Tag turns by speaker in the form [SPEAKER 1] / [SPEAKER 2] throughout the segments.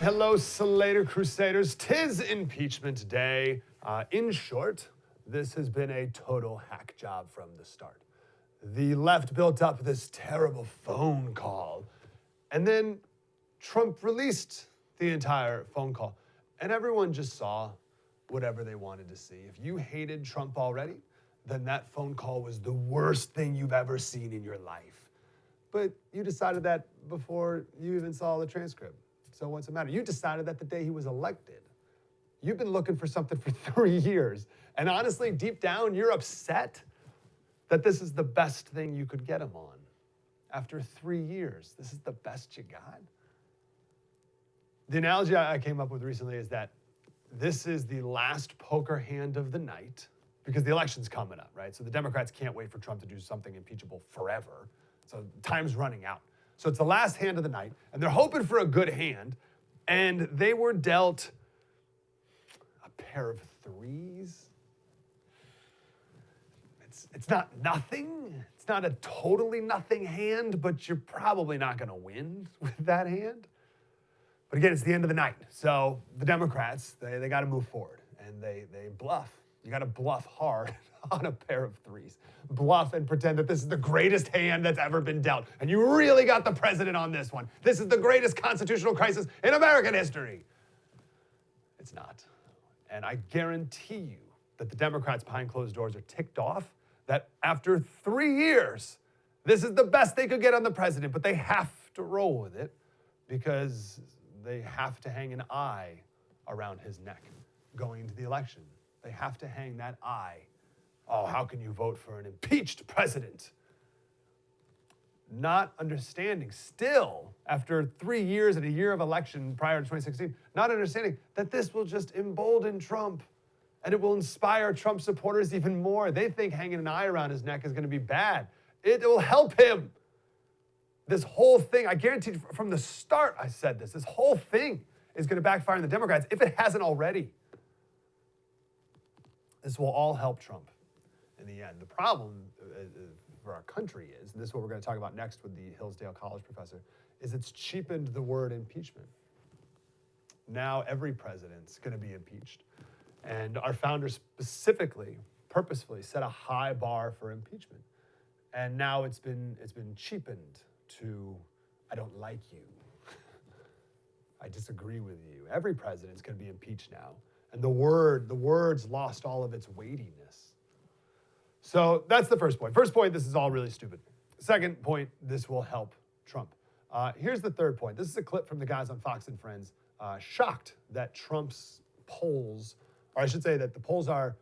[SPEAKER 1] Hello, Slater Crusaders. 'Tis impeachment day. In short, this has been a total hack job from the start. The left built up this terrible phone call, and then Trump released the entire phone call, and everyone just saw whatever they wanted to see. If you hated Trump already, then that phone call was the worst thing you've ever seen in your life. But you decided that before you even saw the transcript. So what's the matter? You decided that the day he was elected. You've been looking for something for 3 years. And honestly, deep down, you're upset that this is the best thing you could get him on. After 3 years, this is the best you got. The analogy I came up with recently is that this is the last poker hand of the night because the election's coming up, right? So the Democrats can't wait for Trump to do something impeachable forever. So time's running out. So it's the last hand of the night, and they're hoping for a good hand, and they were dealt a pair of threes. It's not nothing. It's not a totally nothing hand, but you're probably not going to win with that hand. But again, it's the end of the night. So the Democrats, they got to move forward, and they bluff. You got to bluff hard on a pair of threes. Bluff and pretend that this is the greatest hand that's ever been dealt. And you really got the president on this one. This is the greatest constitutional crisis in American history. It's not. And I guarantee you that the Democrats behind closed doors are ticked off that after 3 years, this is the best they could get on the president, but they have to roll with it because they have to hang an eye around his neck going into the election. They have to hang that eye. Oh, how can you vote for an impeached president? Not understanding, still, after 3 years and a year of election prior to 2016, not understanding that this will just embolden Trump and it will inspire Trump supporters even more. They think hanging an eye around his neck is going to be bad. It will help him. This whole thing, I guarantee you from the start I said this whole thing is going to backfire on the Democrats if it hasn't already. This will all help Trump in the end. The problem for our country is, and this is what we're going to talk about next with the Hillsdale College professor, is it's cheapened the word impeachment. Now every president's going to be impeached. And our founders specifically, purposefully set a high bar for impeachment. And now it's been cheapened to, I don't like you. I disagree with you. Every president's going to be impeached now. And the words lost all of its weightiness. So that's the first point. First point, this is all really stupid. Second point, this will help Trump. Here's the third point. This is a clip from the guys on Fox and Friends, shocked that Trump's polls, or I should say that the polls are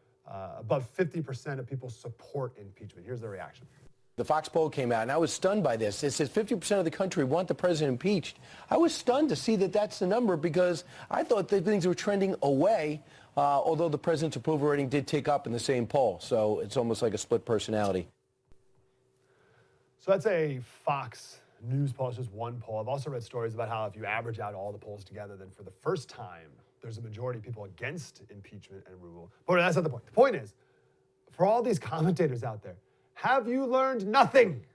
[SPEAKER 1] above 50% of people support impeachment. Here's their reaction.
[SPEAKER 2] The Fox poll came out, and I was stunned by this. It says 50% of the country want the president impeached. I was stunned to see that that's the number because I thought that things were trending away, although the president's approval rating did tick up in the same poll. So it's almost like a split personality.
[SPEAKER 1] So that's a Fox News poll. It's just one poll. I've also read stories about how if you average out all the polls together, then for the first time, there's a majority of people against impeachment and removal. But that's not the point. The point is, for all these commentators out there, have you learned nothing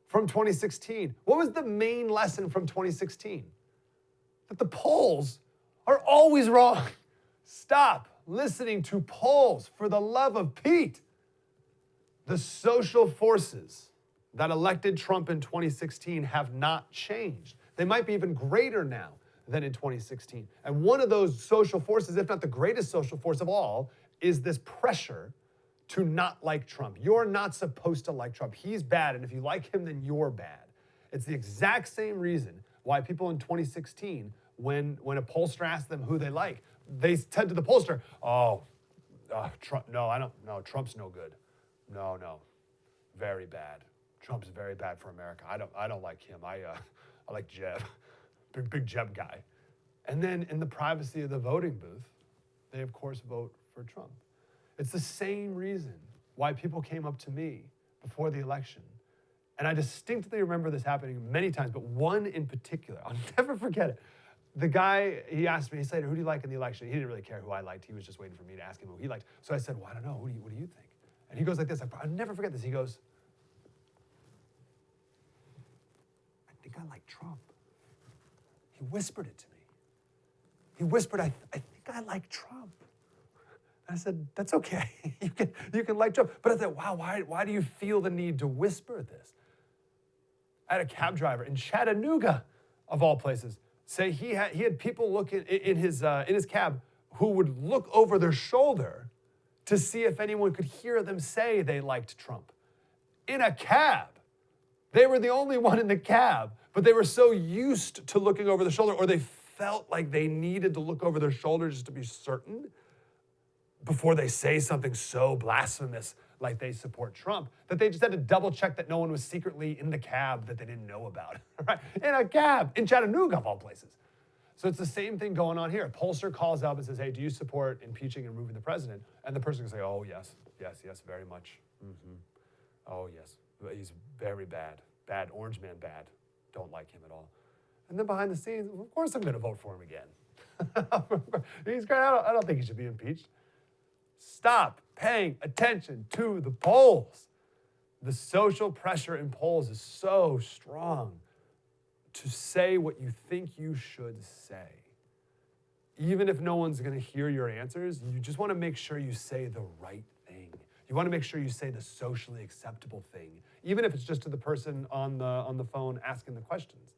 [SPEAKER 1] from 2016? What was the main lesson from 2016? That the polls are always wrong. Stop listening to polls, for the love of Pete. The social forces that elected Trump in 2016 have not changed. They might be even greater now than in 2016. And one of those social forces, if not the greatest social force of all, is this pressure to not like Trump. You're not supposed to like Trump. He's bad, and if you like him, then you're bad. It's the exact same reason why people in 2016, when a pollster asked them who they like, they said to the pollster, Trump, no, Trump's no good. No, very bad. Trump's very bad for America. I don't like him. I like Jeb, big Jeb guy. And then in the privacy of the voting booth, they of course vote for Trump. It's the same reason why people came up to me before the election. And I distinctly remember this happening many times, but one in particular, I'll never forget it. The guy, he asked me, he said, who do you like in the election? He didn't really care who I liked. He was just waiting for me to ask him who he liked. So I said, well, I don't know. What do you think? And he goes like this. I'll never forget this. He goes, I think I like Trump. He whispered it to me. He whispered, I think I like Trump. And I said, that's okay. you can like Trump. But I thought, wow, why do you feel the need to whisper this? I had a cab driver in Chattanooga, of all places, say he had people looking in his cab who would look over their shoulder to see if anyone could hear them say they liked Trump. In a cab. They were the only one in the cab, but they were so used to looking over the shoulder, or they felt like they needed to look over their shoulder just to be certain before they say something so blasphemous like they support Trump, that they just had to double check that no one was secretly in the cab that they didn't know about, right? In a cab, in Chattanooga, of all places. So it's the same thing going on here. A pollster calls up and says, hey, do you support impeaching and removing the president? And the person can say, oh, yes, very much. Oh, yes, he's very bad. Bad, orange man bad. Don't like him at all. And then behind the scenes, of course I'm gonna vote for him again. He's great, I don't think he should be impeached. Stop paying attention to the polls. The social pressure in polls is so strong to say what you think you should say. Even if no one's gonna hear your answers, you just wanna make sure you say the right thing. You wanna make sure you say the socially acceptable thing, even if it's just to the person on the phone asking the questions.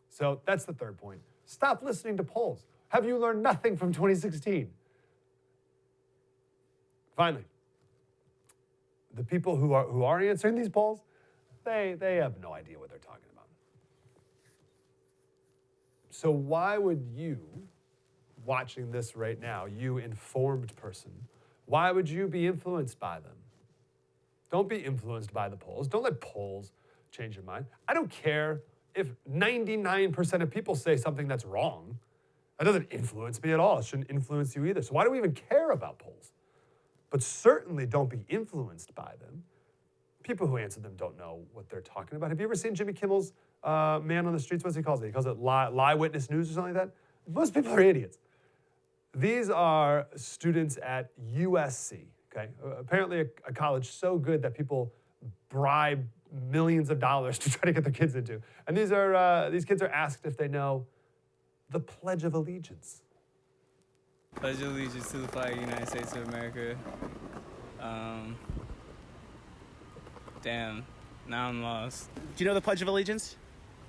[SPEAKER 1] So that's the third point. Stop listening to polls. Have you learned nothing from 2016? Finally, the people who are answering these polls, they have no idea what they're talking about. So why would you, watching this right now, you informed person, why would you be influenced by them? Don't be influenced by the polls. Don't let polls change your mind. I don't care if 99% of people say something that's wrong. That doesn't influence me at all. It shouldn't influence you either. So why do we even care about polls? But certainly don't be influenced by them. People who answer them don't know what they're talking about. Have you ever seen Jimmy Kimmel's Man on the Streets? What's he calls it? He calls it lie witness news or something like that. Most people are idiots. These are students at USC, okay? Apparently a college so good that people bribe millions of dollars to try to get their kids into. And these kids are asked if they know the Pledge of Allegiance.
[SPEAKER 3] Pledge allegiance to the flag of the United States of America. Damn, now I'm lost.
[SPEAKER 4] Do you know the Pledge of Allegiance?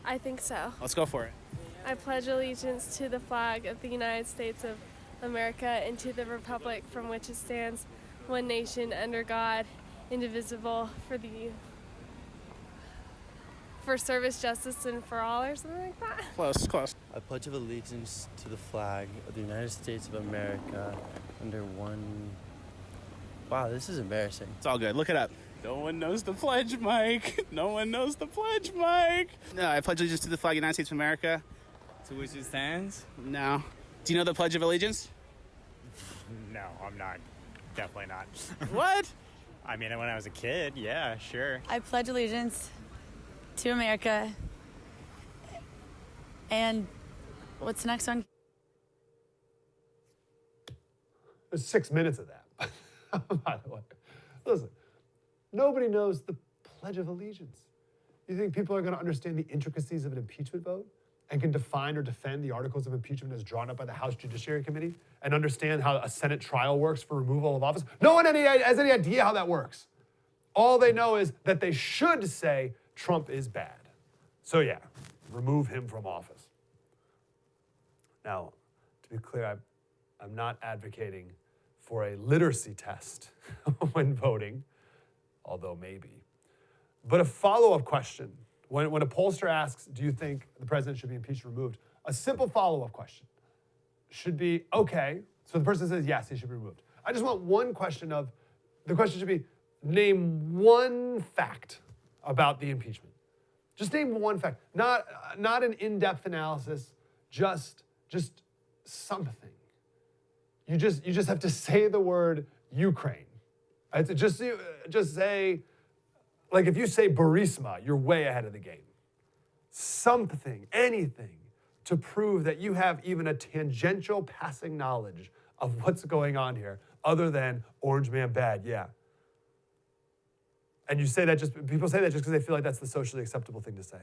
[SPEAKER 5] I think so.
[SPEAKER 4] Let's go for it.
[SPEAKER 5] I pledge allegiance to the flag of the United States of America and to the republic from which it stands, one nation, under God, indivisible, for service, justice, and for all, or something like that.
[SPEAKER 4] Close.
[SPEAKER 6] I pledge of allegiance to the flag of the United States of America under one... Wow, this is embarrassing.
[SPEAKER 4] It's all good. Look it up. No one knows the pledge, Mike. No one knows the pledge, Mike. No, I pledge allegiance to the flag of the United States of America.
[SPEAKER 3] To which it stands?
[SPEAKER 4] No. Do you know the Pledge of Allegiance?
[SPEAKER 7] No, I'm not. Definitely not.
[SPEAKER 4] What?
[SPEAKER 7] I mean, when I was a kid, yeah, sure.
[SPEAKER 8] I pledge allegiance to America. And what's the next one?
[SPEAKER 1] There's 6 minutes of that, by the way. Listen, nobody knows the Pledge of Allegiance. You think people are going to understand the intricacies of an impeachment vote and can define or defend the articles of impeachment as drawn up by the House Judiciary Committee and understand how a Senate trial works for removal of office? No one has any idea how that works. All they know is that they should say Trump is bad. So yeah, remove him from office. Now, to be clear, I'm not advocating for a literacy test when voting, although maybe. But a follow-up question, when a pollster asks, do you think the president should be impeached or removed? A simple follow-up question should be, okay, so the person says, yes, he should be removed. I just want one question the question should be, name one fact about the impeachment. Just name one fact, not an in-depth analysis, just something. You just have to say the word Ukraine. Just say, like if you say Burisma, you're way ahead of the game. Something, anything, to prove that you have even a tangential passing knowledge of what's going on here, other than orange man bad, yeah. And you say that people say that just because they feel like that's the socially acceptable thing to say.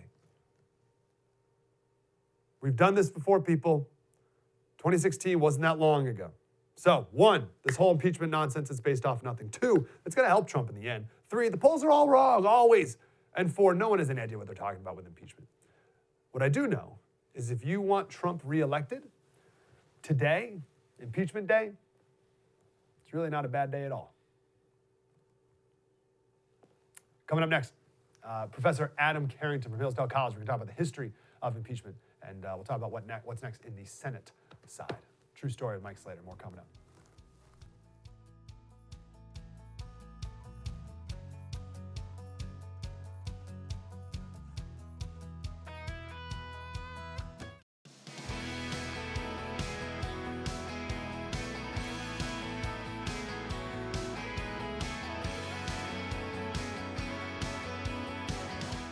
[SPEAKER 1] We've done this before, people. 2016 wasn't that long ago. So, 1, this whole impeachment nonsense is based off nothing. 2, it's going to help Trump in the end. 3, the polls are all wrong, always. And 4, no one has any idea what they're talking about with impeachment. What I do know is if you want Trump reelected, today, impeachment day, it's really not a bad day at all. Coming up next, Professor Adam Carrington from Hillsdale College. We're going to talk about the history of impeachment, and we'll talk about what's next in the Senate side. True story with Mike Slater. More coming up.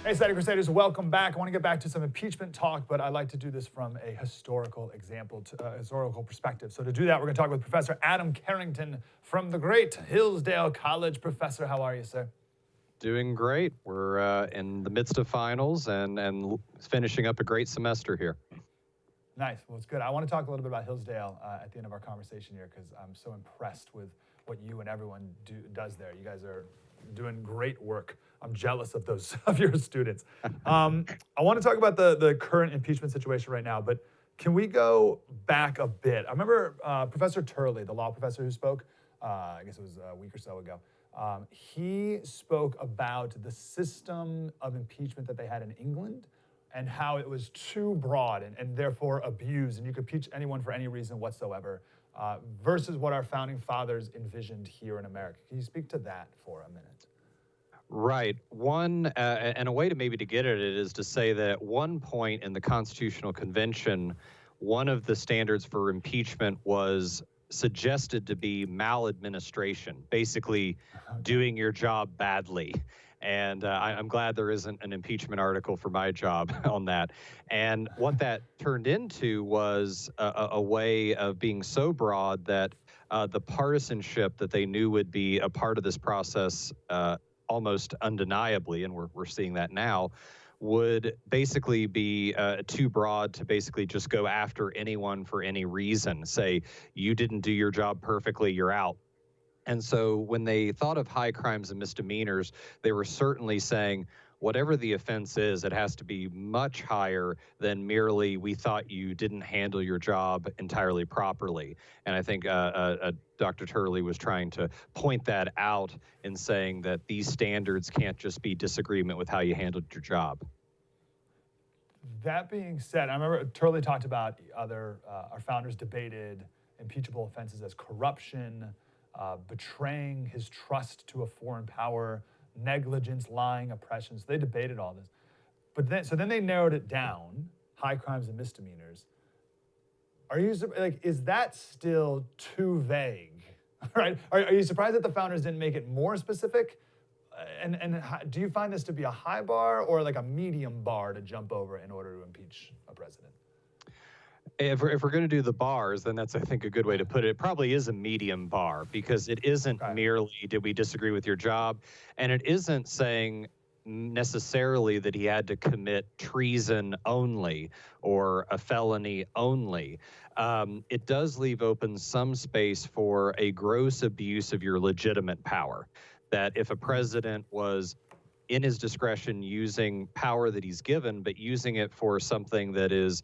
[SPEAKER 1] Hey, Cider Crusaders, welcome back. I want to get back to some impeachment talk, but I like to do this from a historical perspective. So to do that, we're going to talk with Professor Adam Carrington from the great Hillsdale College. Professor, how are you, sir?
[SPEAKER 9] Doing great. We're in the midst of finals and finishing up a great semester here.
[SPEAKER 1] Nice. Well, it's good. I want to talk a little bit about Hillsdale at the end of our conversation here because I'm so impressed with what you and everyone does there. You guys are doing great work. I'm jealous of those of your students. I want to talk about the current impeachment situation right now, but can we go back a bit? I remember Professor Turley, the law professor who spoke, I guess it was a week or so ago. He spoke about the system of impeachment that they had in England and how it was too broad and therefore abused, and you could impeach anyone for any reason whatsoever, versus what our founding fathers envisioned here in America. Can you speak to that for a minute?
[SPEAKER 9] Right. And a way to maybe to get at it is to say that at one point in the Constitutional Convention, one of the standards for impeachment was suggested to be maladministration, basically doing your job badly. And I'm glad there isn't an impeachment article for my job on that. And what that turned into was a way of being so broad that the partisanship that they knew would be a part of this process almost undeniably, and we're seeing that now, would basically be too broad to basically just go after anyone for any reason. Say, you didn't do your job perfectly, you're out. And so when they thought of high crimes and misdemeanors, they were certainly saying, whatever the offense is, it has to be much higher than merely we thought you didn't handle your job entirely properly. And I think Dr. Turley was trying to point that out in saying that these standards can't just be disagreement with how you handled your job.
[SPEAKER 1] That being said, I remember Turley talked about our founders debated impeachable offenses as corruption, betraying his trust to a foreign power, negligence, lying, oppression. So they debated all this. But then they narrowed it down, high crimes and misdemeanors. Is that still too vague? Right? Are you surprised that the founders didn't make it more specific? And do you find this to be a high bar or like a medium bar to jump over in order to impeach a president?
[SPEAKER 9] If we're going to do the bars, then that's, I think, a good way to put it. It probably is a medium bar because it isn't merely did we disagree with your job, and it isn't saying necessarily that he had to commit treason only or a felony only. It does leave open some space for a gross abuse of your legitimate power, that if a president was in his discretion using power that he's given, but using it for something that is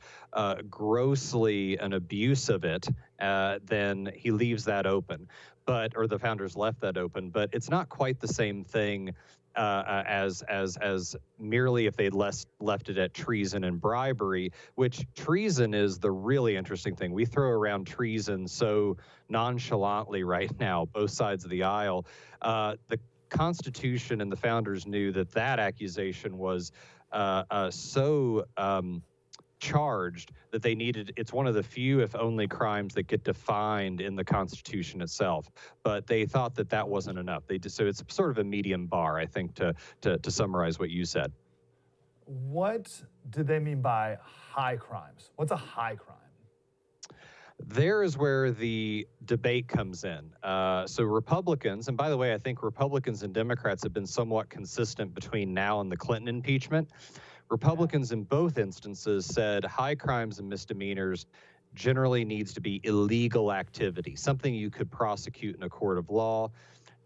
[SPEAKER 9] grossly an abuse of it, then he leaves that open. Or the founders left that open. But it's not quite the same thing as merely if they'd left it at treason and bribery, which treason is the really interesting thing. We throw around treason so nonchalantly right now, both sides of the aisle. The Constitution and the founders knew that accusation was so charged that they needed, it's one of the few, if only, crimes that get defined in the Constitution itself. But they thought that wasn't enough. So it's sort of a medium bar, I think, to summarize what you said.
[SPEAKER 1] What did they mean by high crimes? What's a high crime?
[SPEAKER 9] There is where the debate comes in. So Republicans, and by the way, I think Republicans and Democrats have been somewhat consistent between now and the Clinton impeachment. Republicans in both instances said high crimes and misdemeanors generally needs to be illegal activity, something you could prosecute in a court of law.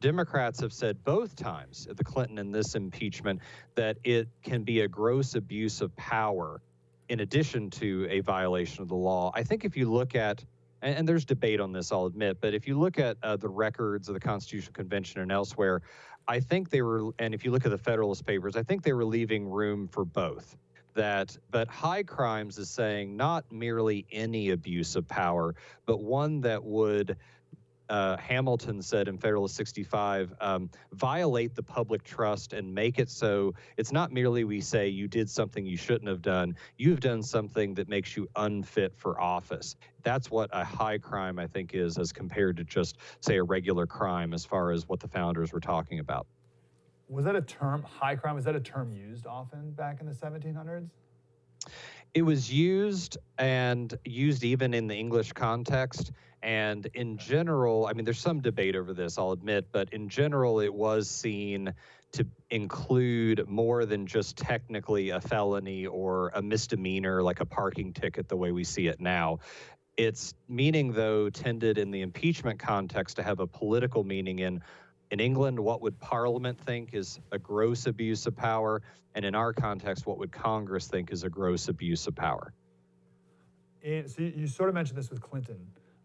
[SPEAKER 9] Democrats have said both times, at the Clinton and this impeachment, that it can be a gross abuse of power in addition to a violation of the law. I think if you look at, and there's debate on this, I'll admit, but if you look at the records of the Constitutional Convention and elsewhere, I think they were, and if you look at the Federalist Papers, I think they were leaving room for both. But high crimes is saying not merely any abuse of power, but one that would, Hamilton said in Federalist 65, violate the public trust and make it so it's not merely we say you did something you shouldn't have done, you've done something that makes you unfit for office. That's what a high crime, I think, is as compared to just, say, a regular crime as far as what the founders were talking about.
[SPEAKER 1] Was that a term, high crime, was that a term used often back in the 1700s?
[SPEAKER 9] It was used, and used even in the English context. And in general, I mean, there's some debate over this, I'll admit, but in general, it was seen to include more than just technically a felony or a misdemeanor, like a parking ticket, the way we see it now. Its meaning, though, tended in the impeachment context to have a political meaning in England, what would Parliament think is a gross abuse of power? And in our context, what would Congress think is a gross abuse of power?
[SPEAKER 1] So you sort of mentioned this with Clinton.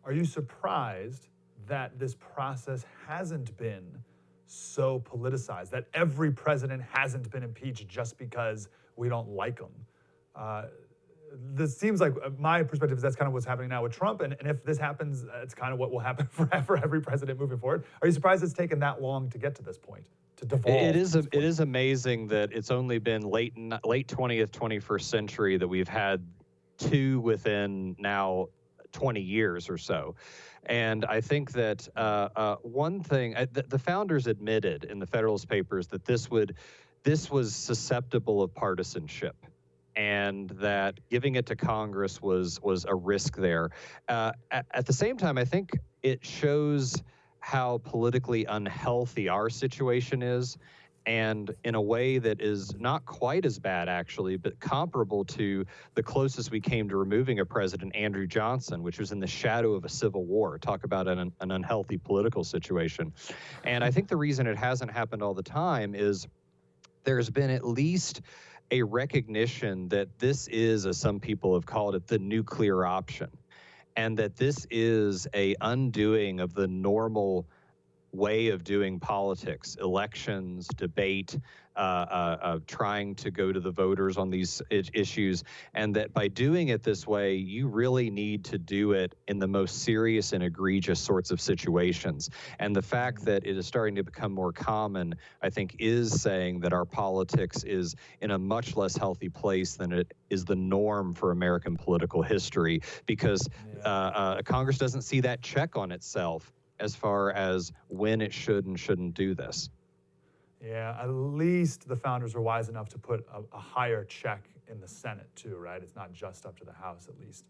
[SPEAKER 1] Are you surprised that this process hasn't been so politicized, that every president hasn't been impeached just because we don't like them? This seems like, my perspective is that's kind of what's happening now with Trump, and if this happens, it's kind of what will happen for every president moving forward. Are you surprised it's taken that long to get to this point, to devolve?
[SPEAKER 9] It is amazing that it's only been late 20th, 21st century that we've had two within now 20 years or so. And I think that one thing, the founders admitted in the Federalist Papers that this was susceptible of partisanship, and that giving it to Congress was a risk there. At the same time, I think it shows how politically unhealthy our situation is, and in a way that is not quite as bad, actually, but comparable to the closest we came to removing a president, Andrew Johnson, which was in the shadow of a civil war. Talk about an unhealthy political situation. And I think the reason it hasn't happened all the time is there's been at least a recognition that this is, as some people have called it, the nuclear option, and that this is a undoing of the normal way of doing politics, elections, debate, trying to go to the voters on these issues, and that by doing it this way, you really need to do it in the most serious and egregious sorts of situations. And the fact that it is starting to become more common, I think, is saying that our politics is in a much less healthy place than it is the norm for American political history, because Congress doesn't see that check on itself as far as when it should and shouldn't do this.
[SPEAKER 1] Yeah, at least the founders were wise enough to put a higher check in the Senate too, right? It's not just up to the House, at least.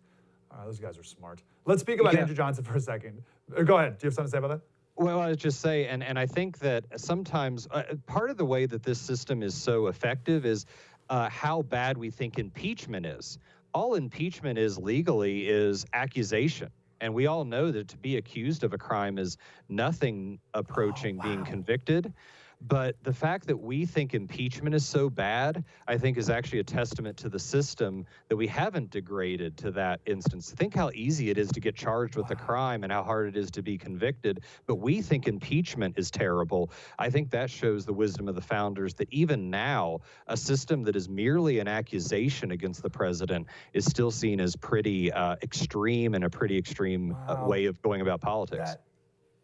[SPEAKER 1] Those guys are smart. Let's speak about Andrew Johnson for a second. Go ahead. Do you have something to say about that?
[SPEAKER 9] Well, I would just say, and I think that sometimes part of the way that this system is so effective is how bad we think impeachment is. All impeachment is legally is accusation. And we all know that to be accused of a crime is nothing approaching being convicted. But the fact that we think impeachment is so bad, I think, is actually a testament to the system that we haven't degraded to that instance. Think how easy it is to get charged with a crime and how hard it is to be convicted. But we think impeachment is terrible. I think that shows the wisdom of the founders that even now, a system that is merely an accusation against the president is still seen as pretty extreme and a pretty extreme way of going about politics.
[SPEAKER 1] That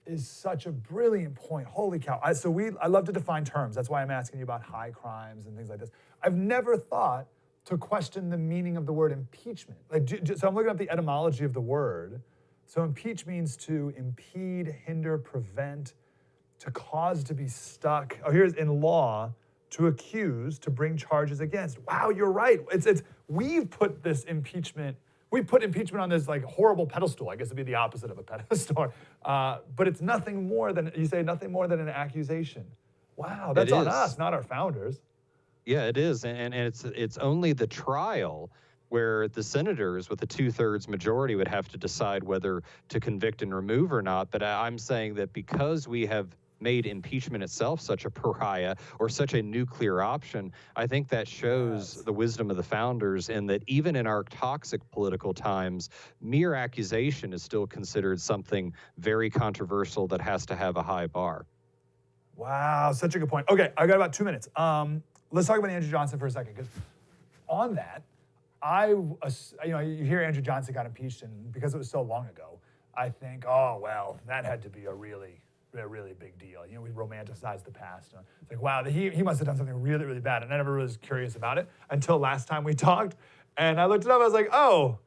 [SPEAKER 1] is such a brilliant point. Holy cow. I love to define terms. That's why I'm asking you about high crimes and things like this. I've never thought to question the meaning of the word impeachment. So I'm looking up the etymology of the word. So impeach means to impede, hinder, prevent, to cause to be stuck. Oh, here's in law, to accuse, to bring charges against. Wow, you're right. We've put this impeachment. We put impeachment on this like horrible pedestal. I guess it'd be the opposite of a pedestal. But it's nothing more than, you say, nothing more than an accusation. Wow, that's on us, not our founders.
[SPEAKER 9] Yeah, it is, and it's only the trial where the senators with a 2/3 majority would have to decide whether to convict and remove or not. But I'm saying that because we have made impeachment itself such a pariah or such a nuclear option, I think that shows the wisdom of the founders in that even in our toxic political times, mere accusation is still considered something very controversial that has to have a high bar.
[SPEAKER 10] Wow, such a good point. Okay, I got about 2 minutes. Let's talk about Andrew Johnson for a second, because on that, you hear Andrew Johnson got impeached, and because it was so long ago, I think, oh well, that had to be a really big deal. We romanticize the past. It's like, wow, he must have done something really, really bad. And I never was curious about it until last time we talked. And I looked it up. I was like, oh,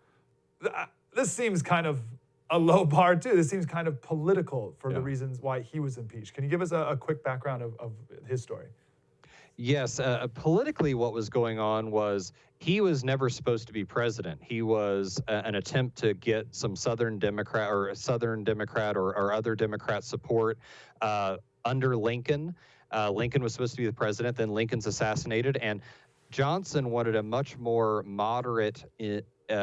[SPEAKER 10] this seems kind of a low bar too. This seems kind of political for the reasons why he was impeached. Can you give us a quick background of his story?
[SPEAKER 9] Yes, politically what was going on was he was never supposed to be president. He was an attempt to get some Southern Democrat or other Democrat support under Lincoln. Lincoln was supposed to be the president, then Lincoln's assassinated, and Johnson wanted a much more moderate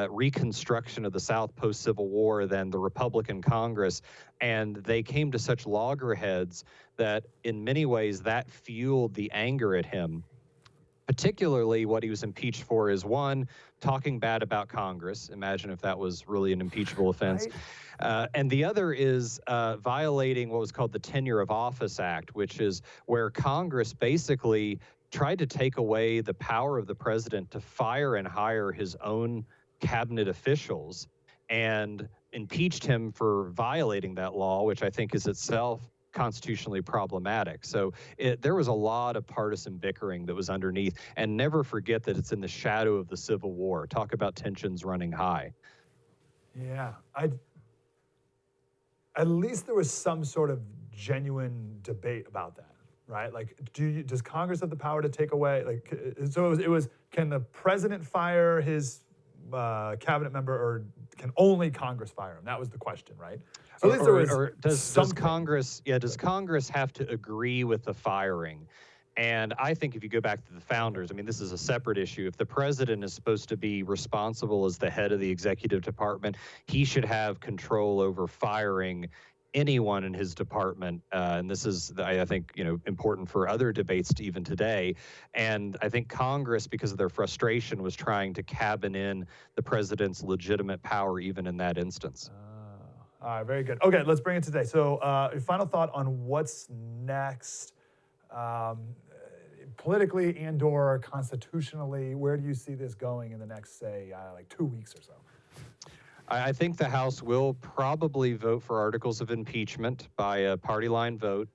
[SPEAKER 9] reconstruction of the South post-Civil War than the Republican Congress, and they came to such loggerheads that in many ways that fueled the anger at him. Particularly what he was impeached for is, one, talking bad about Congress. Imagine if that was really an impeachable offense. Right. And the other is violating what was called the Tenure of Office Act, which is where Congress basically tried to take away the power of the president to fire and hire his own cabinet officials, and impeached him for violating that law, which I think is itself constitutionally problematic. So there was a lot of partisan bickering that was underneath, and never forget that it's in the shadow of the Civil War. Talk about tensions running high.
[SPEAKER 10] Yeah, at least there was some sort of genuine debate about that, right? Like, does Congress have the power to take away, like, so it was can the president fire his cabinet member, or can only Congress fire him? That was the question, right? So at least there was
[SPEAKER 9] does Congress have to agree with the firing? And I think if you go back to the founders, I mean, this is a separate issue. If the president is supposed to be responsible as the head of the executive department, he should have control over firing anyone in his department, and this is, I think, important for other debates even today. And I think Congress, because of their frustration, was trying to cabin in the president's legitimate power even in that instance.
[SPEAKER 10] All right, very good. Okay, let's bring it today. So, your final thought on what's next, politically and/or constitutionally. Where do you see this going in the next, say, like 2 weeks or so?
[SPEAKER 9] I think the House will probably vote for articles of impeachment by a party line vote.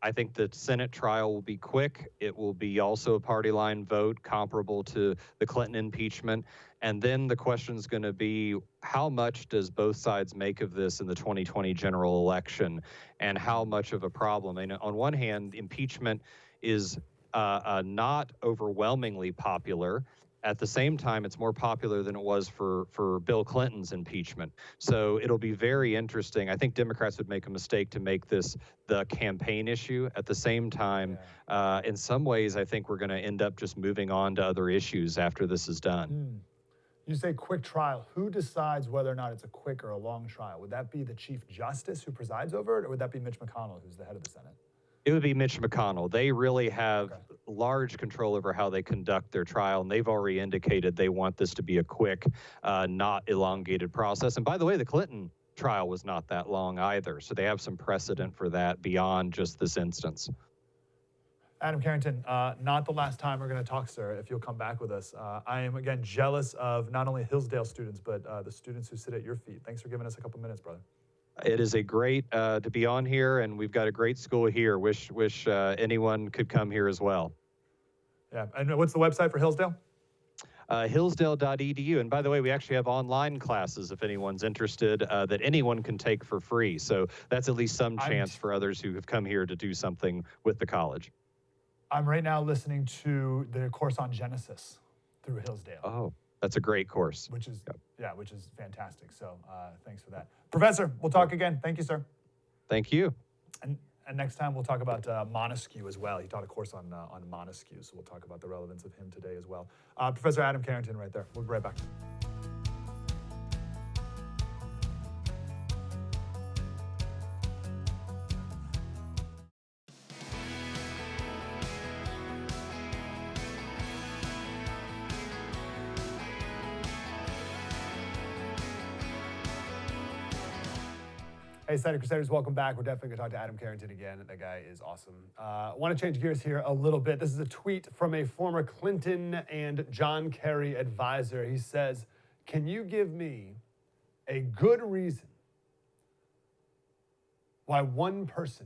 [SPEAKER 9] I think the Senate trial will be quick. It will be also a party line vote comparable to the Clinton impeachment. And then the question is going to be, how much does both sides make of this in the 2020 general election, and how much of a problem? And on one hand, impeachment is not overwhelmingly popular. At the same time, it's more popular than it was for Bill Clinton's impeachment. So it'll be very interesting. I think Democrats would make a mistake to make this the campaign issue. At the same time, in some ways, I think we're going to end up just moving on to other issues after this is done.
[SPEAKER 10] You say quick trial. Who decides whether or not it's a quick or a long trial? Would that be the Chief Justice who presides over it, or would that be Mitch McConnell, who's the head of the Senate?
[SPEAKER 9] It would be Mitch McConnell. They really have large control over how they conduct their trial, and they've already indicated they want this to be a quick, not elongated process. And by the way, the Clinton trial was not that long either, so they have some precedent for that beyond just this instance.
[SPEAKER 10] Adam Carrington, not the last time we're going to talk, sir, if you'll come back with us. I am, again, jealous of not only Hillsdale students, but the students who sit at your feet. Thanks for giving us a couple minutes, brother.
[SPEAKER 9] It is a great to be on here, and we've got a great school here. Wish anyone could come here as well.
[SPEAKER 10] Yeah, and what's the website for Hillsdale?
[SPEAKER 9] Hillsdale.edu. And by the way, we actually have online classes if anyone's interested that anyone can take for free. So that's at least some chance for others who have come here to do something with the college.
[SPEAKER 10] I'm right now listening to the course on Genesis through Hillsdale.
[SPEAKER 9] Oh, that's a great course.
[SPEAKER 10] Which is fantastic. So thanks for that. Professor, we'll talk again. Thank you, sir.
[SPEAKER 9] Thank you.
[SPEAKER 10] And next time we'll talk about Montesquieu as well. He taught a course on Montesquieu, so we'll talk about the relevance of him today as well. Professor Adam Carrington right there. We'll be right back. Hey, Senate Crusaders, welcome back. We're definitely going to talk to Adam Carrington again. That guy is awesome. I want to change gears here a little bit. This is a tweet from a former Clinton and John Kerry advisor. He says, "Can you give me a good reason why one person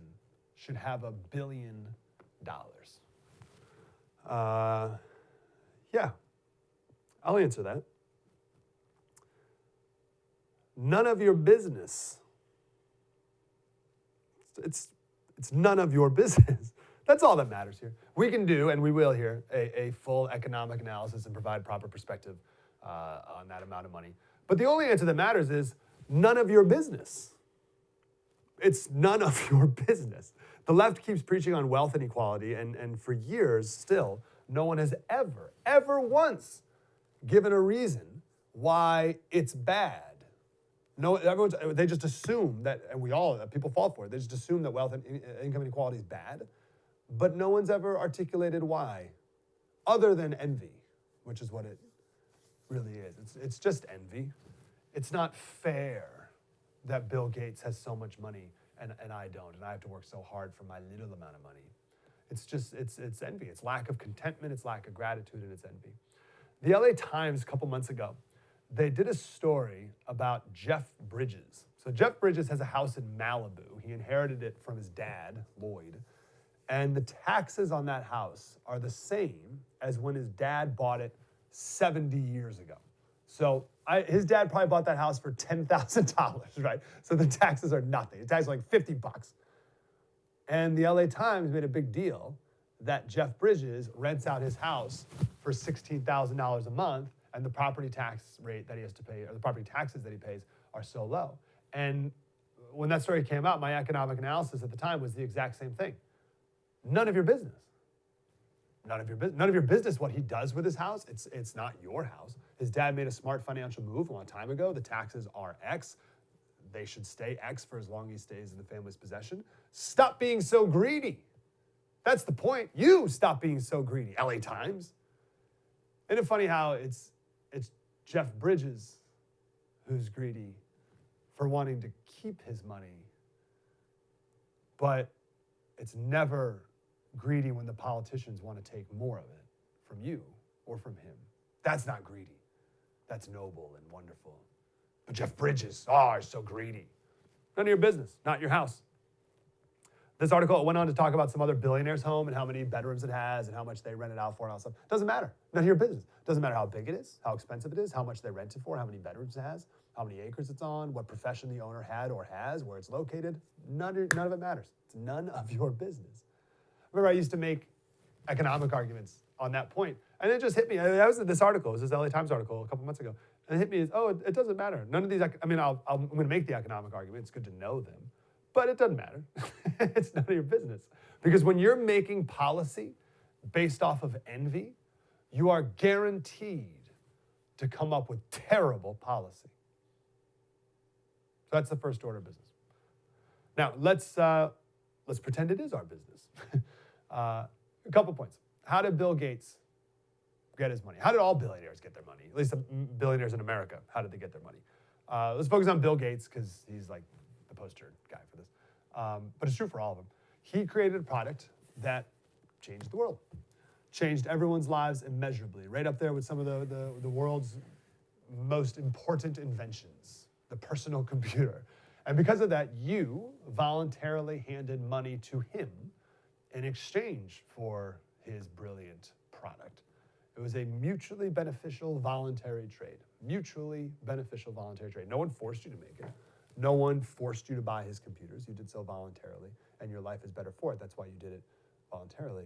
[SPEAKER 10] should have $1 billion?" Yeah, I'll answer that. None of your business. It's none of your business. That's all that matters here. We can do, and we will here, a full economic analysis and provide proper perspective on that amount of money. But the only answer that matters is none of your business. It's none of your business. The left keeps preaching on wealth inequality, and for years still, no one has ever once given a reason why it's bad. No, they just assume that, and people fall for it. They just assume that wealth and income inequality is bad, but no one's ever articulated why, other than envy, which is what it really is. It's just envy. It's not fair that Bill Gates has so much money and I don't, and I have to work so hard for my little amount of money. It's envy. It's lack of contentment. It's lack of gratitude, and it's envy. The LA Times a couple months ago, they did a story about Jeff Bridges. So Jeff Bridges has a house in Malibu. He inherited it from his dad, Lloyd. And the taxes on that house are the same as when his dad bought it 70 years ago. So his dad probably bought that house for $10,000, right? So the taxes are nothing. The taxes are like $50. And the LA Times made a big deal that Jeff Bridges rents out his house for $16,000 a month, and the property tax rate that he has to pay, or the property taxes that he pays, are so low. And when that story came out, my economic analysis at the time was the exact same thing. None of your business. None of your business what he does with his house. It's not your house. His dad made a smart financial move a long time ago. The taxes are X. They should stay X for as long as he stays in the family's possession. Stop being so greedy. That's the point. You stop being so greedy, LA Times. Isn't it funny how it's Jeff Bridges who's greedy for wanting to keep his money, but it's never greedy when the politicians want to take more of it from you or from him. That's not greedy. That's noble and wonderful. But Jeff Bridges, is so greedy. None of your business, not your house. This article went on to talk about some other billionaire's home and how many bedrooms it has and how much they rent it out for and all that stuff. Doesn't matter. None of your business. Doesn't matter how big it is, how expensive it is, how much they rent it for, how many bedrooms it has, how many acres it's on, what profession the owner had or has, where it's located. None of it matters. It's none of your business. Remember, I used to make economic arguments on that point, and it just hit me. That was this article. It was this LA Times article a couple months ago. And it hit me as, it doesn't matter. None of these, I'm going to make the economic argument. It's good to know them. But it doesn't matter. It's none of your business. Because when you're making policy based off of envy, you are guaranteed to come up with terrible policy. So that's the first order of business. Now, let's pretend it is our business. A couple points. How did Bill Gates get his money? How did all billionaires get their money? At least the billionaires in America. How did they get their money? Let's focus on Bill Gates because he's like the poster guy for this. But it's true for all of them. He created a product that changed the world, changed everyone's lives immeasurably, right up there with some of the world's most important inventions, the personal computer. And because of that, you voluntarily handed money to him in exchange for his brilliant product. It was a mutually beneficial voluntary trade. Mutually beneficial voluntary trade. No one forced you to make it. No one forced you to buy his computers. You did so voluntarily, and your life is better for it. That's why you did it voluntarily.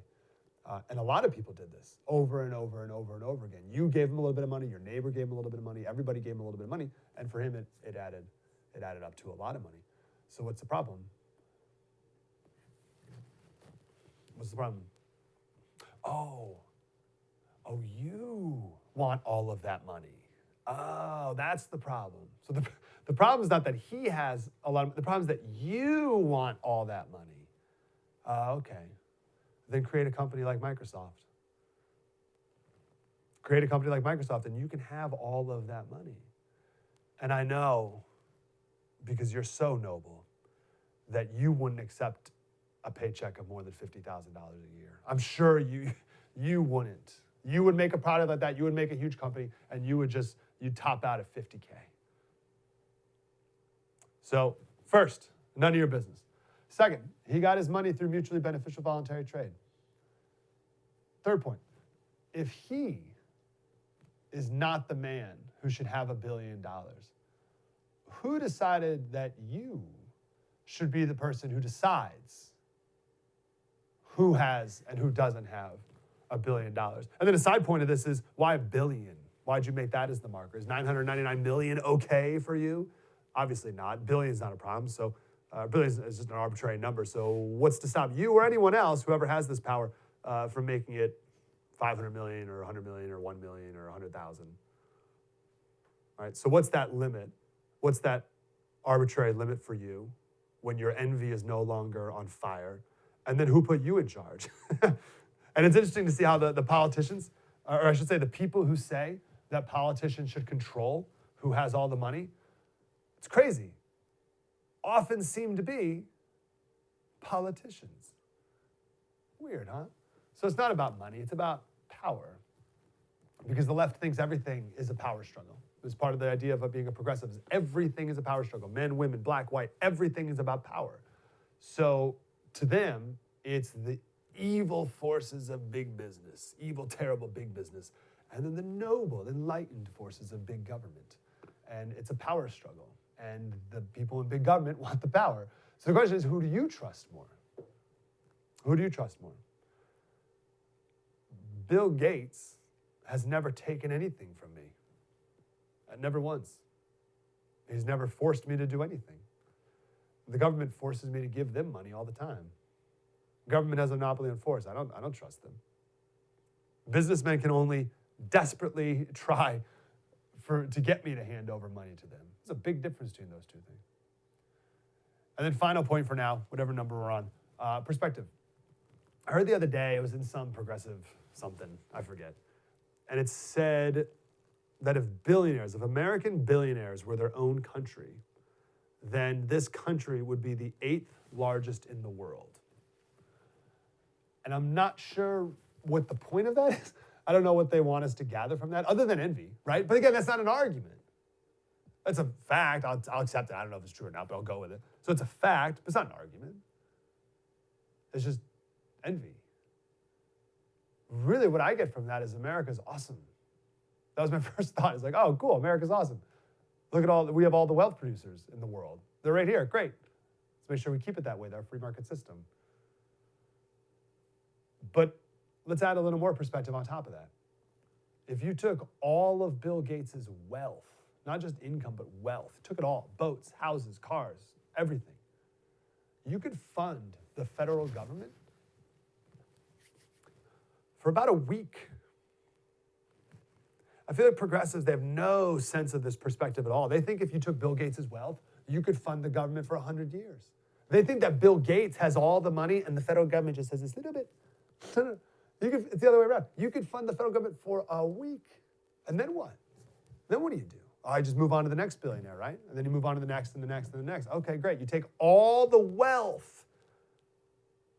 [SPEAKER 10] And a lot of people did this over and over and over and over again. You gave him a little bit of money. Your neighbor gave him a little bit of money. Everybody gave him a little bit of money. And for him, it added up to a lot of money. So what's the problem?
[SPEAKER 1] What's the problem? Oh, you want all of that money. Oh, that's the problem. So the problem is not that he has a lot of, the problem is that you want all that money. Okay. Then create a company like Microsoft. Create a company like Microsoft and you can have all of that money. And I know, because you're so noble, that you wouldn't accept a paycheck of more than $50,000 a year. I'm sure you wouldn't. You would make a product like that, you would make a huge company, and you'd top out at 50K. So, first, none of your business. Second, he got his money through mutually beneficial voluntary trade. Third point, if he is not the man who should have $1 billion, who decided that you should be the person who decides who has and who doesn't have $1 billion? And then a side point of this is, why $1 billion? Why'd you make that as the marker? Is 999 million okay for you? Obviously not. Billion is not a problem. So billion is just an arbitrary number. So what's to stop you or anyone else, whoever has this power, from making it 500 million or 100 million or 1 million or 100,000? All right, so what's that limit? What's that arbitrary limit for you when your envy is no longer on fire? And then who put you in charge? And it's interesting to see how the politicians, or I should say the people who say that politicians should control who has all the money, it's crazy, often seem to be politicians. Weird, huh? So it's not about money, it's about power. Because the left thinks everything is a power struggle. It's part of the idea of being a progressive. Everything is a power struggle. Men, women, black, white, everything is about power. So to them, it's the evil forces of big business, evil, terrible big business, and then the noble, enlightened forces of big government. And it's a power struggle. And the people in big government want the power. So the question is, who do you trust more? Who do you trust more? Bill Gates has never taken anything from me. Never once. He's never forced me to do anything. The government forces me to give them money all the time. Government has a monopoly on force. I don't trust them. Businessmen can only desperately try to get me to hand over money to them. There's a big difference between those two things. And then final point for now, whatever number we're on, perspective. I heard the other day, it was in some progressive something, I forget, and it said that if American billionaires were their own country, then this country would be the 8th largest in the world. And I'm not sure what the point of that is. I don't know what they want us to gather from that, other than envy, right? But again, that's not an argument. That's a fact. I'll accept it. I don't know if it's true or not, but I'll go with it. So it's a fact, but it's not an argument. It's just envy. Really, what I get from that is America's awesome. That was my first thought. It's like, oh, cool, America's awesome. Look at we have all the wealth producers in the world. They're right here, great. Let's make sure we keep it that way, our free market system. But let's add a little more perspective on top of that. If you took all of Bill Gates' wealth, not just income, but wealth, took it all, boats, houses, cars, everything, you could fund the federal government for about a week. I feel like progressives, they have no sense of this perspective at all. They think if you took Bill Gates' wealth, you could fund the government for 100 years. They think that Bill Gates has all the money and the federal government just has this little bit. It's the other way around. You could fund the federal government for a week. And then what? Then what do you do? Oh, I just move on to the next billionaire, right? And then you move on to the next and the next and the next. Okay, great. You take all the wealth.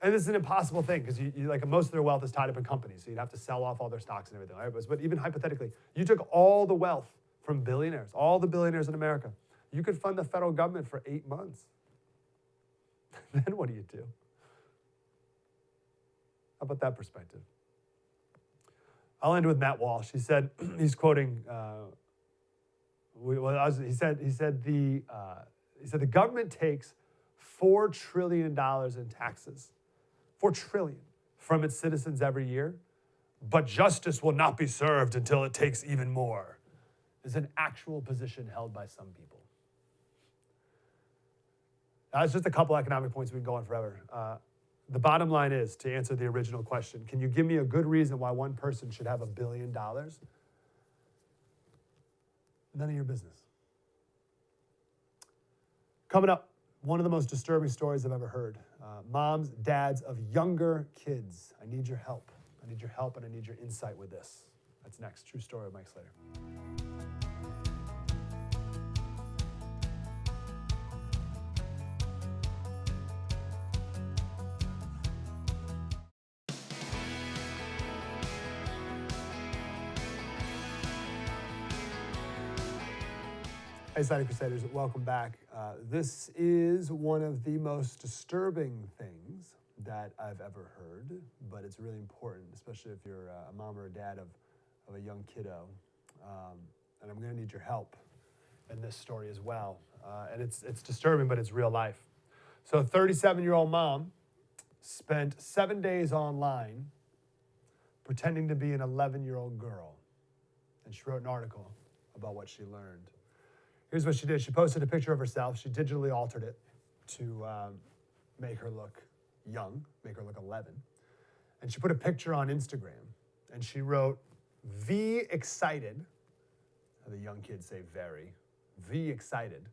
[SPEAKER 1] And this is an impossible thing because like most of their wealth is tied up in companies. So you'd have to sell off all their stocks and everything. Right? But even hypothetically, you took all the wealth from billionaires, all the billionaires in America. You could fund the federal government for 8 months. Then what do you do? How about that perspective? I'll end with Matt Walsh. He said, he's quoting, he said the government takes $4 trillion in taxes, $4 trillion from its citizens every year, but justice will not be served until it takes even more, is an actual position held by some people. That's just a couple economic points we can go on forever. The bottom line is, to answer the original question, can you give me a good reason why one person should have $1 billion? None of your business. Coming up, one of the most disturbing stories I've ever heard. Moms, dads of younger kids. I need your help. I need your help and I need your insight with this. That's next. True story with Mike Slater. Hey, Side Crusaders, welcome back. This is one of the most disturbing things that I've ever heard, but it's really important, especially if you're a mom or a dad of a young kiddo. And I'm gonna need your help in this story as well. And it's disturbing, but it's real life. So a 37-year-old mom spent 7 days online pretending to be an 11-year-old girl. And she wrote an article about what she learned. Here's what she did. She posted a picture of herself. She digitally altered it to make her look young, make her look 11. And she put a picture on Instagram. And she wrote, "V excited," the young kids say very, "V excited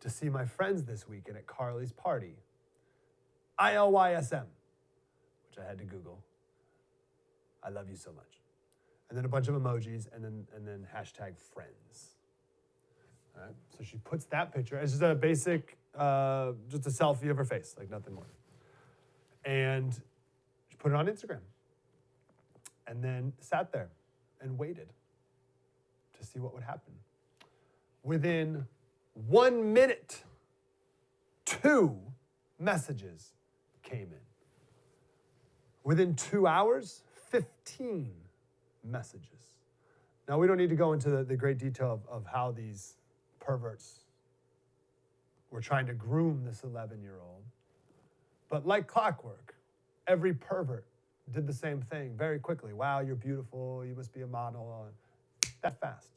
[SPEAKER 1] to see my friends this weekend at Carly's party. ILYSM," which I had to Google. I love you so much. And then a bunch of emojis and then hashtag friends. All right, so she puts that picture. It's just a basic, just a selfie of her face, like nothing more. And she put it on Instagram. And then sat there and waited to see what would happen. Within 1 minute, 2 messages came in. Within 2 hours, 15 messages. Now, we don't need to go into the great detail of how these perverts were trying to groom this 11-year-old. But like clockwork, every pervert did the same thing very quickly. Wow, you're beautiful. You must be a model. That fast.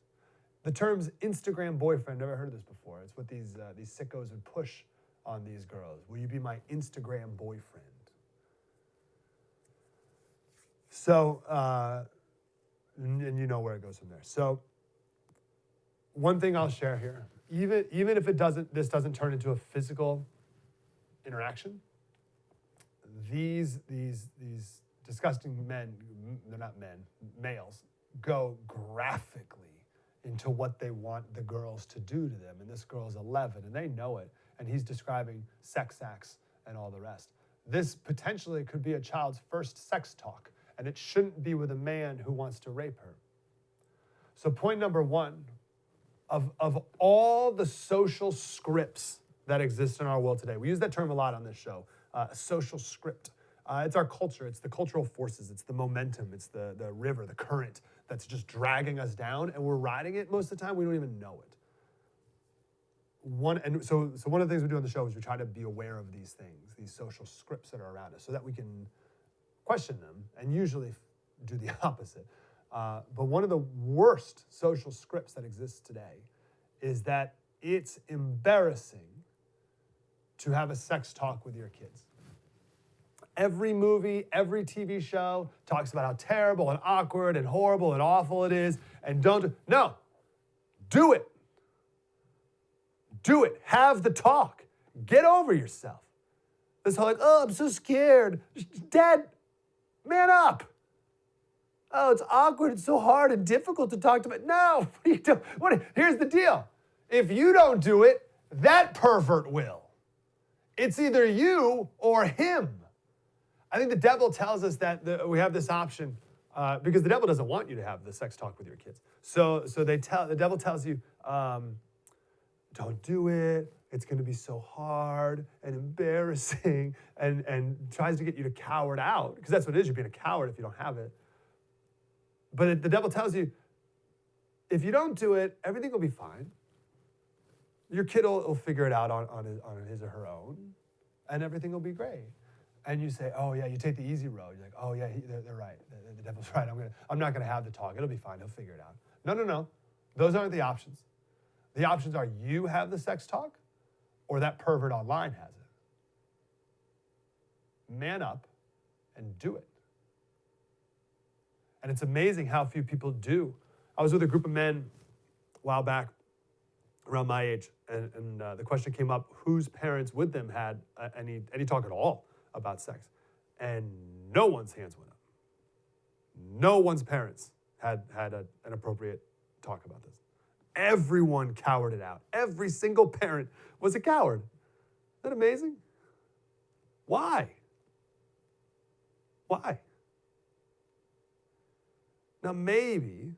[SPEAKER 1] The term's Instagram boyfriend, never heard of this before. It's what these sickos would push on these girls. Will you be my Instagram boyfriend? So, and you know where it goes from there. So, one thing I'll share here, even if this doesn't turn into a physical interaction, these disgusting men, they're not men, males, go graphically into what they want the girls to do to them. And this girl's 11 and they know it. And he's describing sex acts and all the rest. This potentially could be a child's first sex talk, and it shouldn't be with a man who wants to rape her. So point number one, of all the social scripts that exist in our world today, we use that term a lot on this show, social script. It's our culture, it's the cultural forces, it's the momentum, it's the river, the current that's just dragging us down, and we're riding it most of the time, we don't even know it. So one of the things we do on the show is we try to be aware of these things, these social scripts that are around us, so that we can question them and usually do the opposite. But one of the worst social scripts that exists today is that it's embarrassing to have a sex talk with your kids. Every movie, every TV show talks about how terrible and awkward and horrible and awful it is. And do it. Do it. Have the talk. Get over yourself. This whole I'm so scared. Dad, man up. Oh, it's awkward. It's so hard and difficult to talk to. No, here's the deal. If you don't do it, that pervert will. It's either you or him. I think the devil tells us that we have this option because the devil doesn't want you to have the sex talk with your kids. So the devil tells you, don't do it. It's going to be so hard and embarrassing, and tries to get you to coward out, because that's what it is. You're being a coward if you don't have it. But the devil tells you, if you don't do it, everything will be fine. Your kid will figure it out on his or her own, and everything will be great. And you say, oh yeah, you take the easy road. You're like, oh yeah, they're right. The devil's right. I'm not gonna have the talk. It'll be fine. He'll figure it out. No. Those aren't the options. The options are you have the sex talk, or that pervert online has it. man up and do it. And it's amazing how few people do. I was with a group of men a while back, around my age, and the question came up, whose parents with them had any talk at all about sex? And no one's hands went up. No one's parents had an appropriate talk about this. Everyone cowered it out. Every single parent was a coward. Isn't that amazing? Why? Why? Now maybe,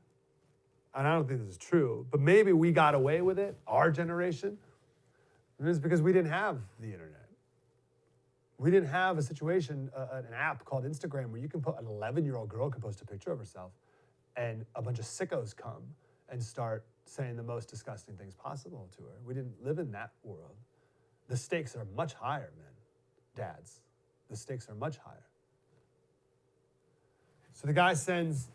[SPEAKER 1] and I don't think this is true, but maybe we got away with it, our generation, and it's because we didn't have the internet. We didn't have a situation, an app called Instagram where you can put an 11-year-old girl can post a picture of herself and a bunch of sickos come and start saying the most disgusting things possible to her. We didn't live in that world. The stakes are much higher, men, dads. The stakes are much higher. So the guy sends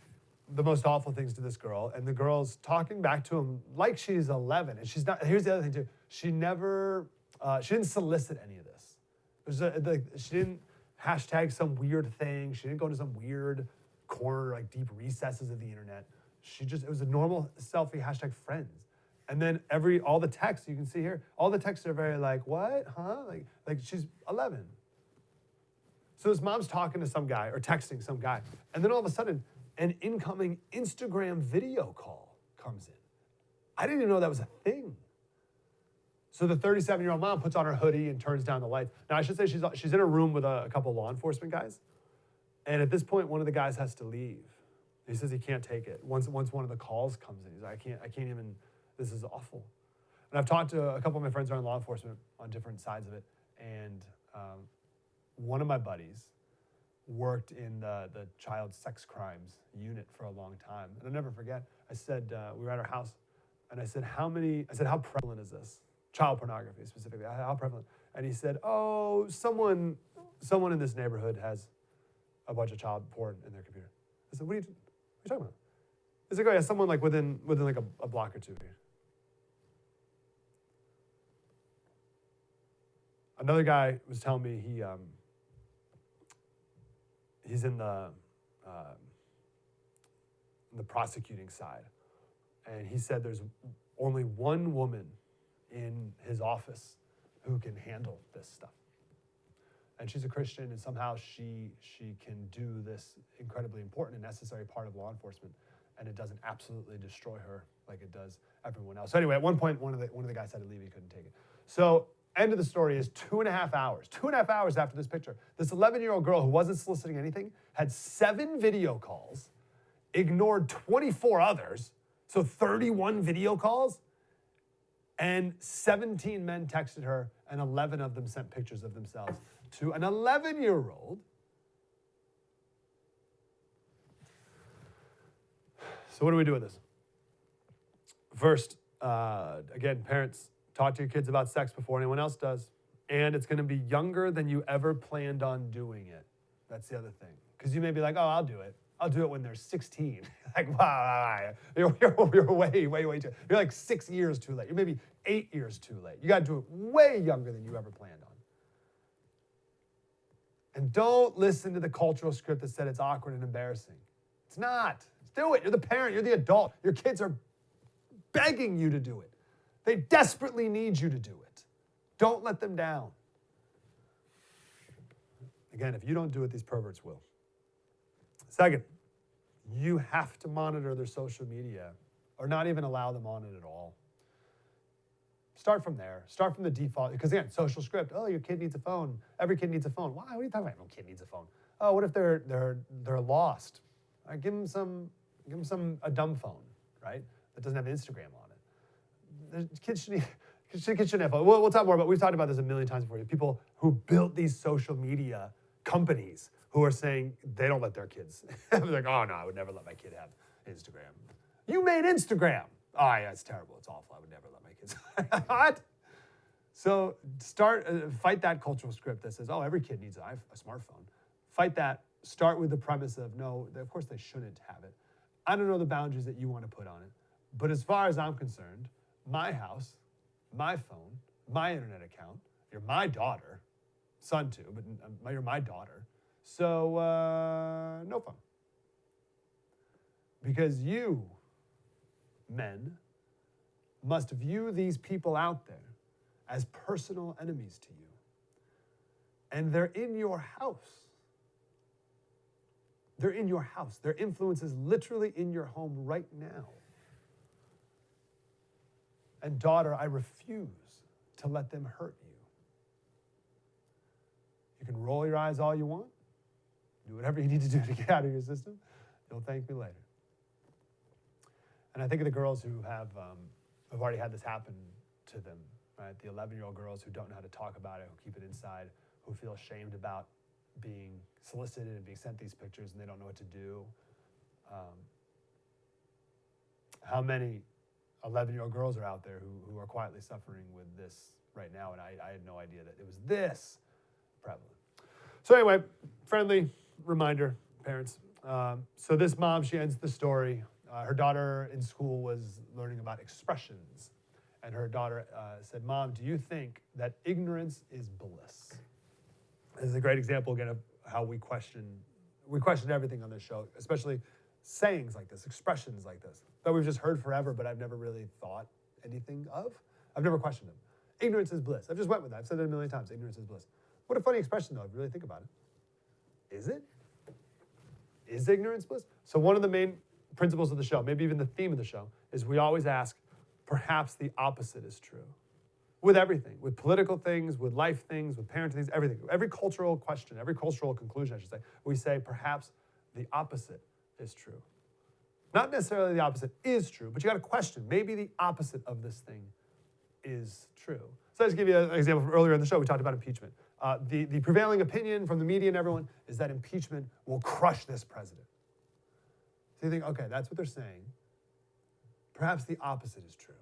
[SPEAKER 1] the most awful things to this girl, and the girl's talking back to him like she's 11, and she's not. Here's the other thing too: she didn't solicit any of this. She didn't hashtag some weird thing. She didn't go to some weird corner, like deep recesses of the internet. It was a normal selfie hashtag friends. And then all the texts you can see here, all the texts are very like, what, huh? Like she's 11. So this mom's talking to some guy or texting some guy, and then all of a sudden, an incoming Instagram video call comes in. I didn't even know that was a thing. So the 37-year-old mom puts on her hoodie and turns down the lights. Now, I should say she's in a room with a couple law enforcement guys. And at this point, one of the guys has to leave. He says he can't take it. Once one of the calls comes in, he's like, I can't even, this is awful. And I've talked to a couple of my friends around law enforcement on different sides of it. And one of my buddies worked in the child sex crimes unit for a long time. And I'll never forget, I said, we were at our house, and I said, how prevalent is this? Child pornography specifically, how prevalent? And he said, oh, someone in this neighborhood has a bunch of child porn in their computer. I said, what are you talking about? He's like, oh yeah, someone like within like a block or two here. Another guy was telling me he's in the prosecuting side, and he said there's only one woman in his office who can handle this stuff. And she's a Christian, and somehow she can do this incredibly important and necessary part of law enforcement, and it doesn't absolutely destroy her like it does everyone else. So anyway, at one point, one of the guys had to leave. He couldn't take it. So end of the story is 2.5 hours. 2.5 hours after this picture, this 11-year-old girl who wasn't soliciting anything had 7 video calls, ignored 24 others, so 31 video calls, and 17 men texted her, and 11 of them sent pictures of themselves to an 11-year-old. So what do we do with this? First, again, parents, talk to your kids about sex before anyone else does. And it's going to be younger than you ever planned on doing it. That's the other thing. Because you may be like, oh, I'll do it. I'll do it when they're 16. Like, wow, you're way too. You're like 6 years too late. You're maybe 8 years too late. You got to do it way younger than you ever planned on. And don't listen to the cultural script that said it's awkward and embarrassing. It's not. Just do it. You're the parent. You're the adult. Your kids are begging you to do it. They desperately need you to do it. Don't let them down. Again, if you don't do it, these perverts will. Second, you have to monitor their social media or not even allow them on it at all. Start from there. Start from the default. Because again, social script. Oh, your kid needs a phone. Every kid needs a phone. Why? What are you talking about? No kid needs a phone. Oh, what if they're lost? All right, give them a dumb phone, right? That doesn't have Instagram on it. Kids shouldn't have phone. We'll talk more about. We've talked about this a million times before. People who built these social media companies who are saying they don't let their kids. They're like, oh no, I would never let my kid have Instagram. You made Instagram. Oh yeah, it's terrible. It's awful. I would never let my kids. What? So fight that cultural script that says, oh, every kid needs a smartphone. Fight that. Start with the premise of no, of course they shouldn't have it. I don't know the boundaries that you want to put on it, but as far as I'm concerned, my house, my phone, my internet account, you're my daughter. son to, but you're my daughter. So no fun. Because you, men, must view these people out there as personal enemies to you. And they're in your house. They're in your house. Their influence is literally in your home right now. And daughter, I refuse to let them hurt you. You can roll your eyes all you want. Do whatever you need to do to get out of your system. You'll thank me later. And I think of the girls who have already had this happen to them, right? The 11-year-old girls who don't know how to talk about it, who keep it inside, who feel ashamed about being solicited and being sent these pictures and they don't know what to do. How many 11-year-old girls are out there who are quietly suffering with this right now? And I had no idea that it was this prevalent. So anyway, friendly reminder, parents. So this mom, she ends the story. Her daughter in school was learning about expressions. And her daughter said, Mom, do you think that ignorance is bliss? This is a great example, again, of how we question everything on this show, especially sayings like this, expressions like this, that we've just heard forever, but I've never really thought anything of. I've never questioned them. Ignorance is bliss. I've just went with that. I've said it a million times. Ignorance is bliss. What a funny expression, though, if you really think about it. Is it? Is ignorance bliss? So one of the main principles of the show, maybe even the theme of the show, is we always ask, perhaps the opposite is true. With everything, with political things, with life things, with parenting things, everything. Every cultural question, every cultural conclusion, I should say, we say perhaps the opposite is true. Not necessarily the opposite is true, but you got to question, maybe the opposite of this thing is true. So I'll just give you an example from earlier in the show. We talked about impeachment. The prevailing opinion from the media and everyone is that impeachment will crush this president. So you think, okay, that's what they're saying. Perhaps the opposite is true.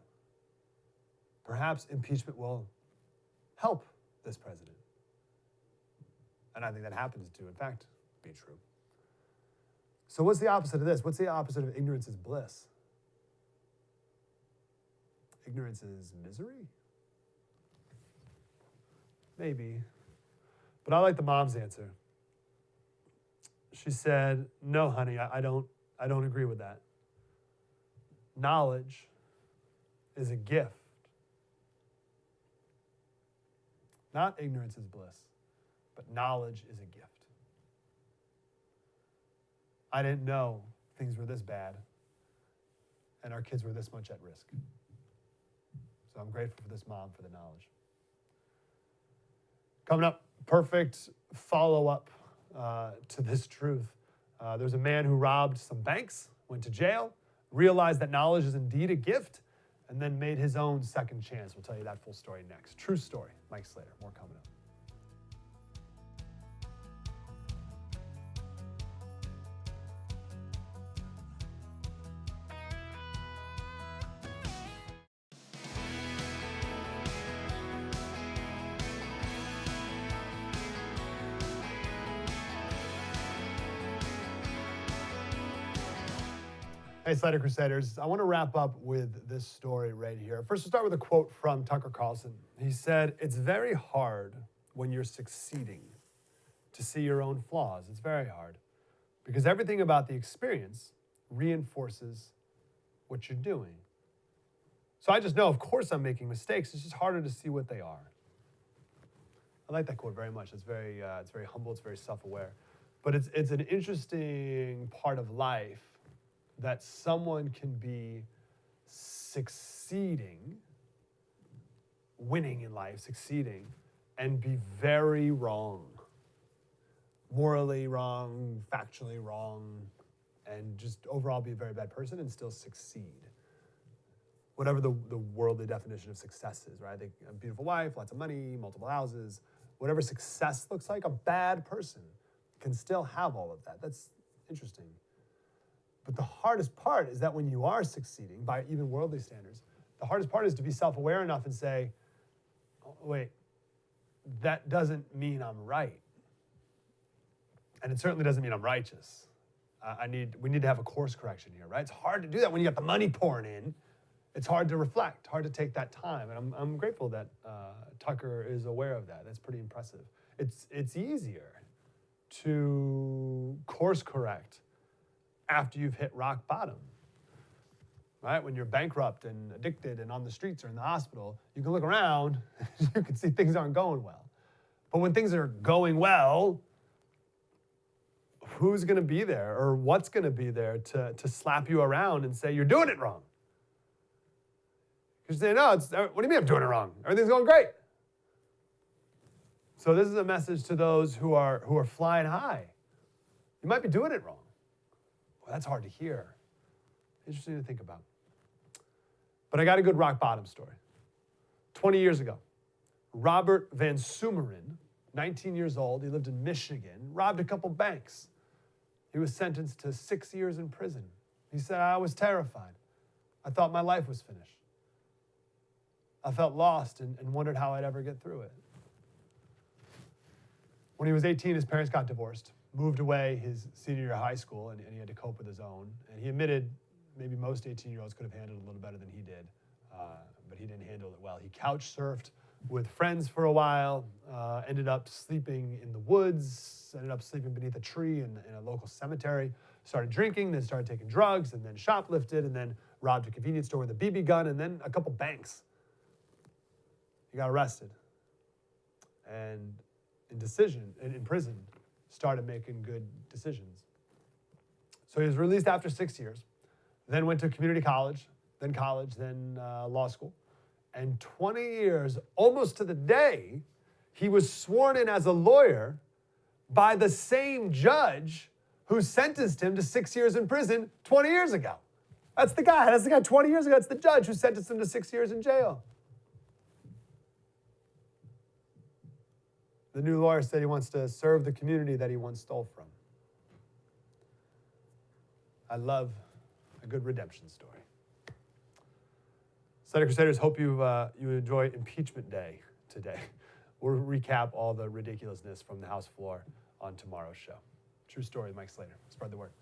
[SPEAKER 1] Perhaps impeachment will help this president. And I think that happens to, in fact, be true. So what's the opposite of this? What's the opposite of ignorance is bliss? Ignorance is misery? Maybe. But I like the mom's answer. She said, no, honey, I don't agree with that. Knowledge is a gift. Not ignorance is bliss, but knowledge is a gift. I didn't know things were this bad and our kids were this much at risk. So I'm grateful for this mom for the knowledge. Coming up, perfect follow-up to this truth. There's a man who robbed some banks, went to jail, realized that knowledge is indeed a gift, and then made his own second chance. We'll tell you that full story next. True story. Mike Slater. More coming up. Hey, Slater Crusaders. I want to wrap up with this story right here. First, we'll start with a quote from Tucker Carlson. He said, "It's very hard when you're succeeding to see your own flaws. It's very hard because everything about the experience reinforces what you're doing. So I just know, of course, I'm making mistakes. It's just harder to see what they are." I like that quote very much. It's very humble. It's very self-aware. But it's an interesting part of life that someone can be succeeding, winning in life, succeeding, and be very wrong. Morally wrong, factually wrong, and just overall be a very bad person and still succeed. Whatever the worldly definition of success is, right? I think a beautiful wife, lots of money, multiple houses, whatever success looks like, a bad person can still have all of that. That's interesting. But the hardest part is that when you are succeeding, by even worldly standards, the hardest part is to be self-aware enough and say, oh, wait, that doesn't mean I'm right. And it certainly doesn't mean I'm righteous. We need to have a course correction here, right? It's hard to do that when you got the money pouring in. It's hard to reflect, hard to take that time. And I'm grateful that Tucker is aware of that. That's pretty impressive. It's easier to course correct after you've hit rock bottom. Right? When you're bankrupt and addicted and on the streets or in the hospital, you can look around, you can see things aren't going well. But when things are going well, who's going to be there or what's going to be there to slap you around and say, you're doing it wrong? You say, no, what do you mean I'm doing it wrong? Everything's going great. So this is a message to those who are flying high. You might be doing it wrong. Well, that's hard to hear. Interesting to think about. But I got a good rock bottom story. 20 years ago, Robert Van Sumeren, 19 years old, he lived in Michigan, robbed a couple banks. He was sentenced to 6 years in prison. He said, I was terrified. I thought my life was finished. I felt lost and wondered how I'd ever get through it. When he was 18, his parents got divorced, moved away his senior year of high school, and he had to cope with his own. And he admitted maybe most 18-year-olds could have handled it a little better than he did, but he didn't handle it well. He couch surfed with friends for a while, ended up sleeping in the woods, ended up sleeping beneath a tree in a local cemetery, started drinking, then started taking drugs, and then shoplifted, and then robbed a convenience store with a BB gun, and then a couple banks. He got arrested. And in prison, started making good decisions. So he was released after 6 years, then went to community college, then law school. And 20 years, almost to the day, he was sworn in as a lawyer by the same judge who sentenced him to 6 years in prison 20 years ago. That's the guy 20 years ago. That's the judge who sentenced him to 6 years in jail. The new lawyer said he wants to serve the community that he once stole from. I love a good redemption story. Study Crusaders, hope you enjoy Impeachment Day today. We'll recap all the ridiculousness from the House floor on tomorrow's show. True story, Mike Slater. Spread the word.